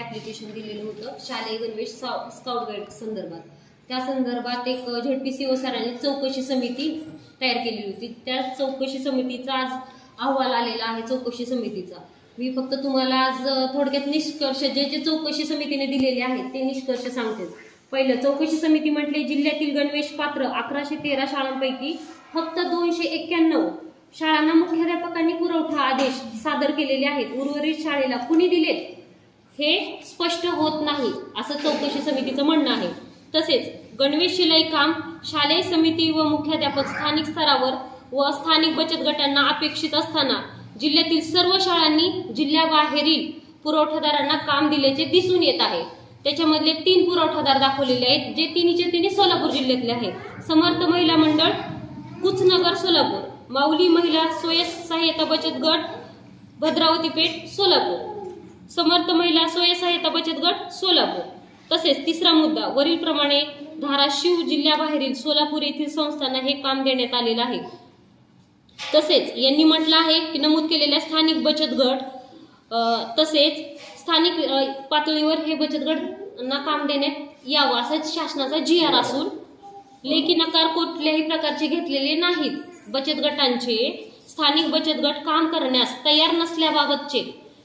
Application दिलेलं होतं शालेय गणवेश स्काउट गाईड संदर्भात. त्या संदर्भात एक झेडपीसीओ सरांनी चौकशी समिती तयार केली होती. त्या चौकशी समितीचा आज अहवाल आलेला आहे. चौकशी समितीचा मी फक्त तुम्हाला आज थोडक्यात निष्कर्ष जे चौकशी समितीने दिलेले आहेत ते निष्कर्ष सांगते. पहिलं, चौकशी समिती म्हटले जिल्ह्यातील गणवेश पात्र 1113 शाळांपैकी फक्त 291 शाळांना मुख्याध्यापकांनी पुरवठा आदेश सादर केलेले आहेत. उर्वरित शाळेला कुणी दिलेत हे स्पष्ट होत नाही असं चौकशी समितीचं म्हणणं आहे. तसेच गणवेश शिलाई काम शालेय समिती व मुख्याध्यापक स्थानिक स्तरावर व स्थानिक बचत गटांना अपेक्षित असताना जिल्ह्यातील सर्व शाळांनी जिल्ह्याबाहेरील पुरवठादारांना काम दिल्याचे दिसून येत आहे. त्याच्यामधले 3 पुरवठादार दाखवलेले आहेत जे तिन्ही सोलापूर जिल्ह्यातले आहेत. समर्थ महिला मंडळ कुचनगर सोलापूर, माऊली महिला स्वयंसहाय्यता बचत गट भद्रावती पेठ सोलापूर, समर्थ महिला स्वयंसहाय्यता बचत गट सोलापूर. तसेच तिसरा मुद्दा, वरील प्रमाणे धाराशिव जिल्ह्याबाहेरील सोलापूर येथील संस्थांना हे काम देण्यात आलेलं आहे. तसेच यांनी म्हटलं आहे की नमूद केलेल्या स्थानिक बचत गट तसेच स्थानिक पातळीवर हे बचत गटांना काम देण्यात यावं असं शासनाचा GR असून लेखी नकार कुठल्याही प्रकारचे घेतलेले नाहीत. बचत गटांचे स्थानिक बचत गट काम करण्यास तयार नसल्याबाबतचे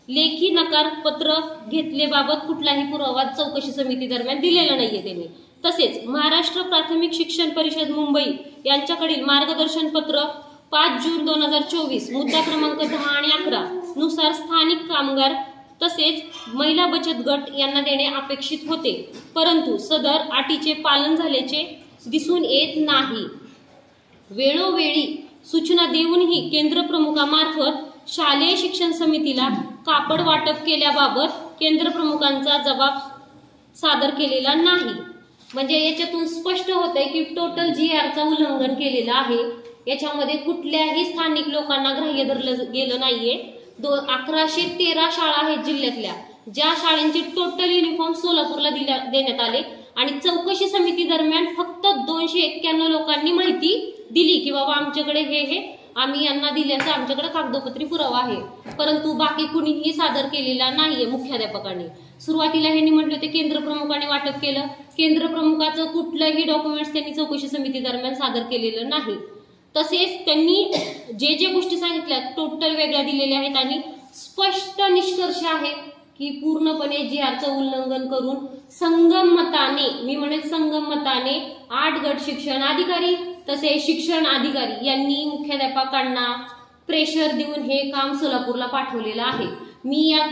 लेखी नकार पत्र घेतलेबाबत कुठलाही पुरावा चौकशी समिती दरम्यान दिलेला नाहीये त्यांनी. तसेच महाराष्ट्र प्राथमिक शिक्षण परिषद मुंबई यांच्याकडील मार्गदर्शन पत्र 5 जून 2024 मुद्दा क्रमांक 10 आणि 11 नुसार स्थानिक कामगार तसेच महिला बचत गट यांना देणे अपेक्षित होते, परंतु सदर अटीचे पालन झाल्याचे दिसून येत नाही. वेळोवेळी सूचना देऊनही केंद्र प्रमुखामार्फत शालेय शिक्षण समितीला कापड वाटप केल्याबाबत केंद्र प्रमुखांचा जबाब सादर केलेला नाही. म्हणजे याच्यातून स्पष्ट होतंय की टोटल GRचं उल्लंघन केलेलं आहे. याच्यामध्ये कुठल्याही स्थानिक लोकांना ग्राह्य धरलं गेलं नाहीये. 1113 शाळा आहेत जिल्ह्यातल्या, ज्या शाळांचे टोटल युनिफॉर्म सोलापूरला देण्यात आले आणि चौकशी समिती दरम्यान फक्त 291 लोकांनी माहिती दिली की बाबा आमच्याकडे हे आम्ही यांना दिल्याचा आमच्याकडे कागदोपत्री पुरावा आहे, परंतु बाकी कुणीही सादर केलेला नाहीये मुख्याध्यापकांनी. सुरुवातीला ह्यांनी म्हटलं ते केंद्र प्रमुखांनी वाटप केलं. केंद्र प्रमुखाचं कुठलंही डॉक्युमेंट्स त्यांनी चौकशी समिती दरम्यान सादर केलेलं नाही. तसेच त्यांनी जे गोष्टी सांगितल्या टोटल वेगळ्या दिलेल्या आहेत आणि स्पष्ट निष्कर्ष आहे की पूर्णपणे GRचं उल्लंघन करून संगमताने, मी म्हणेन संगमताने 8 गट शिक्षण अधिकारी तसेच शिक्षण अधिकारी यांनी मुख्याध्यापकांना प्रेशर देऊन हे काम सोलापूरला पाठवलेलं आहे. मी या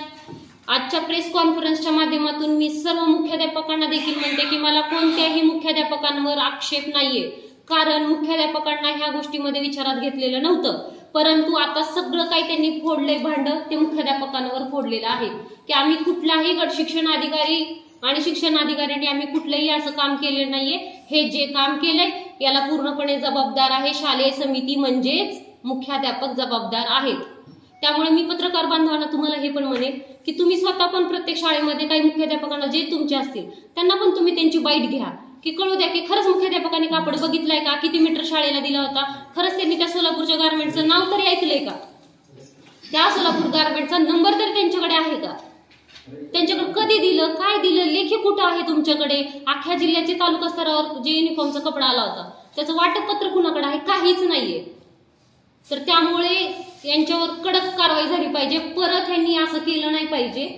आजच्या प्रेस कॉन्फरन्सच्या माध्यमातून मी सर्व मुख्याध्यापकांना देखील म्हणते की मला कोणत्याही मुख्याध्यापकांवर आक्षेप नाहीये, कारण मुख्याध्यापकांना ह्या गोष्टीमध्ये विचारात घेतलेलं नव्हतं, परंतु आता सगळं काही त्यांनी फोडले भांड ते मुख्याध्यापकांवर फोडलेलं आहे की आम्ही कुठलाही गट शिक्षण अधिकारी आणि शिक्षण अधिकाऱ्यांनी आम्ही कुठलंही असं काम केलेलं नाहीये. हे जे काम केलंय याला पूर्णपणे जबाबदार आहे शालेय समिती, म्हणजेच मुख्याध्यापक जबाबदार आहेत. त्यामुळे मी पत्रकार बांधवांना तुम्हाला हे पण म्हणेन की तुम्ही स्वतः पण प्रत्येक शाळेमध्ये काही मुख्याध्यापकांना जे तुमचे असतील त्यांना पण तुम्ही त्यांची बाईट घ्या की कळू द्या की खरंच मुख्याध्यापकांनी कापड बघितलाय का, किती मीटर शाळेला दिला होता, खरंच त्यांनी त्या सोलापूरच्या गारमेंटचं नाव तरी ऐकलंय का, त्या सोलापूर गारमेंटचा नंबर तरी त्यांच्याकडे आहे का, त्यांच्याकडे कधी दिलं, काय दिलं, लेखी कुठं आहे तुमच्याकडे, अख्ख्या जिल्ह्याचे तालुका स्तरावर जे युनिफॉर्मचा कपडा आला होता त्याचं वाटप पत्र कुणाकडे आहे, काहीच नाहीये. तर त्यामुळे यांच्यावर कडक कारवाई झाली पाहिजे, परत यांनी असं केलं नाही पाहिजे.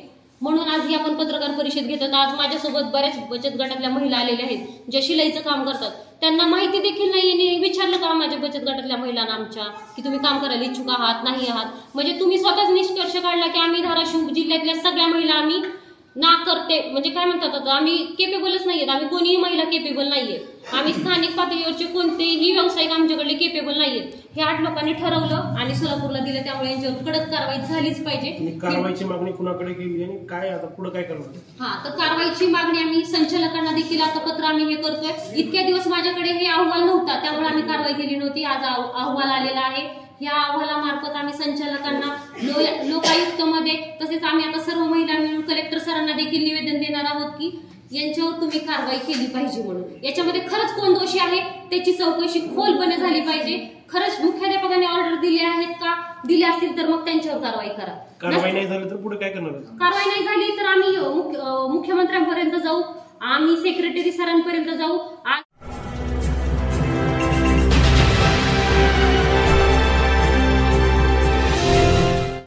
म्हणून आज ही आपण पत्रकार परिषद घेतात. आज माझ्यासोबत बऱ्याच बचत गटातल्या महिला आलेल्या आहेत ज्या शिलाईचं काम करतात, त्यांना माहिती देखील नाही. विचारलं का माझ्या बचत गटातल्या महिलांना आमच्या की तुम्ही काम करायला इच्छुक आहात नाही आहात, म्हणजे तुम्ही स्वतःच निष्कर्ष काढला की आम्ही धाराशिव जिल्ह्यातल्या सगळ्या महिला आम्ही ना करते, म्हणजे काय म्हणतात आता आम्ही केपेबलच नाहीयेत, आम्ही कोणीही महिला केपेबल नाहीये, आम्ही स्थानिक पातळीवरचे कोणतेही व्यावसायिक आमच्याकडे केपेबल नाहीयेत, हे 8 लोकांनी ठरवलं आणि सोलापूरला दिलं. त्यामुळे यांच्यावर कडक कारवाई झालीच पाहिजे. कारवाईची मागणी कुणाकडे केली आणि काय आता पुढे काय करणार? तर कारवाईची मागणी आम्ही संचालकांना देखील आता पत्र आम्ही हे करतोय. इतक्या दिवस माझ्याकडे हे अहवाल नव्हता त्यामुळे आम्ही कारवाई केली नव्हती. आज अहवाल आलेला आहे. या अहवालामार्फत आम्ही संचालकांना लोकायुक्तमध्ये तसेच आम्ही आता सर्व महिला मिळून कलेक्टर सरांना देखील निवेदन देणार आहोत की यांच्यावर तुम्ही कारवाई केली पाहिजे म्हणून. याच्यामध्ये खरंच कोण दोषी आहे त्याची चौकशी खोलपणे झाली पाहिजे. खरंच मुख्याध्यापकांनी ऑर्डर दिले आहेत का, दिले असतील तर मग त्यांच्यावर कारवाई करा. कारवाई नाही झाली तर पुढे काय करणार? कारवाई नाही झाली तर आम्ही मुख्यमंत्र्यांपर्यंत जाऊ, आम्ही सेक्रेटरी सरांपर्यंत जाऊ. आज